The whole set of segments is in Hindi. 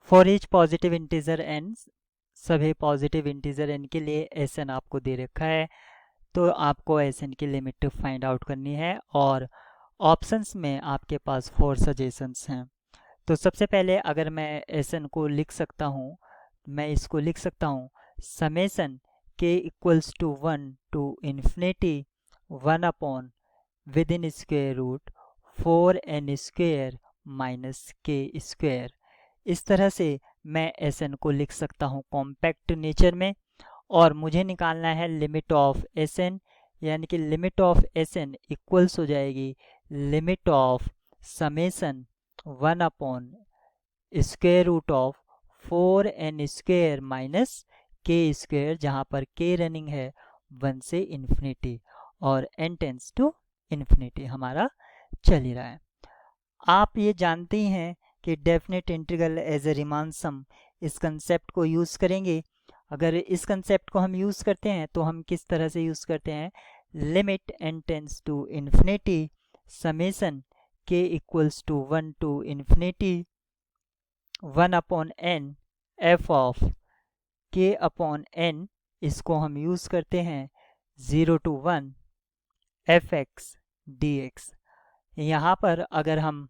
For each positive integer n, सभी पॉजिटिव इंटीजर एन के लिए एस एन आपको दे रखा है, तो आपको एस एन की लिमिट फाइंड आउट करनी है। और ऑप्शंस में आपके पास 4 सजेशंस हैं। तो सबसे पहले अगर मैं एस एन को लिख सकता हूँ, मैं इसको लिख सकता हूँ समेसन के equals to 1 to infinity 1 upon with in square root 4n square minus k square. इस तरह से मैं एस एन को लिख सकता हूँ कॉम्पैक्ट नेचर में। और मुझे निकालना है लिमिट ऑफ एस एन, यानी कि limit of S n equals हो जाएगी limit of summation 1 upon square root of 4n square minus k square, जहाँ पर के रनिंग है 1 से इन्फिनिटी और n टेंस टू इन्फिनिटी हमारा चल ही रहा है। आप ये जानते ही हैं कि definite integral as a Riemann sum, इस कंसेप्ट को यूज़ करेंगे। अगर इस कंसेप्ट को हम यूज़ करते हैं तो हम किस तरह से यूज़ करते हैं, limit n tends to infinity summation के equals to 1 to infinity 1 upon n f of k upon n, इसको हम यूज़ करते हैं 0 to 1 F X D X. यहाँ पर अगर हम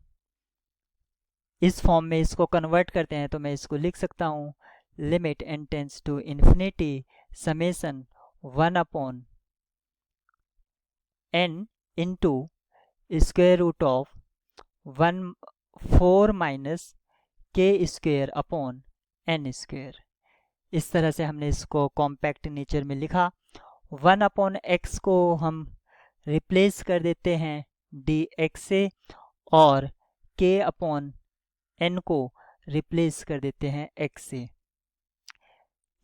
इस फॉर्म में इसको कन्वर्ट करते हैं तो मैं इसको लिख सकता हूँ limit n tends to infinity summation 1 upon n into square root of 1 4 minus k square upon n square. इस तरह से हमने इसको कॉम्पैक्ट नेचर में लिखा। 1 अपॉन x को हम रिप्लेस कर देते हैं dx से, और k अपॉन n को रिप्लेस कर देते हैं x से।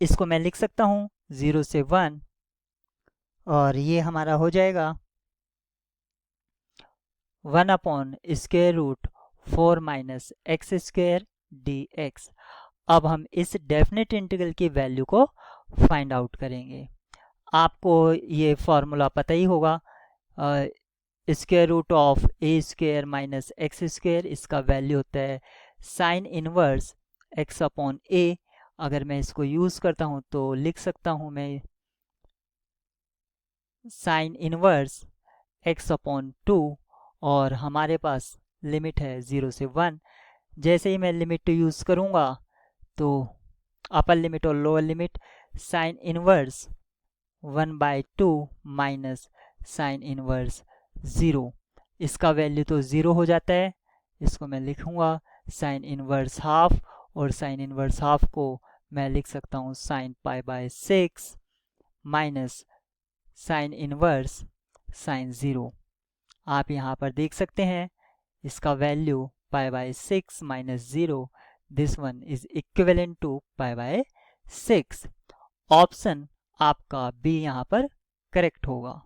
इसको मैं लिख सकता हूँ 0 से 1, और ये हमारा हो जाएगा 1 upon square root 4 minus x square d x. अब हम इस डेफिनेट इंटीग्रल की वैल्यू को फाइंड आउट करेंगे। आपको ये फॉर्मूला पता ही होगा, square root of a square minus x square, इसका वैल्यू होता है sine inverse x upon a. अगर मैं इसको यूज़ करता हूँ तो लिख सकता हूँ मैं साइन इनवर्स एक्स अपॉन 2, और हमारे पास लिमिट है 0 से 1। जैसे ही मैं लिमिट यूज़ करूँगा तो अपर लिमिट और lower limit, sine inverse 1/2 minus sine inverse 0, इसका वैल्यू तो 0 हो जाता है। इसको मैं लिखूँगा साइन इनवर्स हाफ, और साइन इनवर्स हाफ को मैं लिख सकता हूँ sine π/6 minus sine inverse sine 0। आप यहाँ पर देख सकते हैं इसका value π/6 minus 0, this one is equivalent to π/6। Option आपका बी यहाँ पर करेक्ट होगा।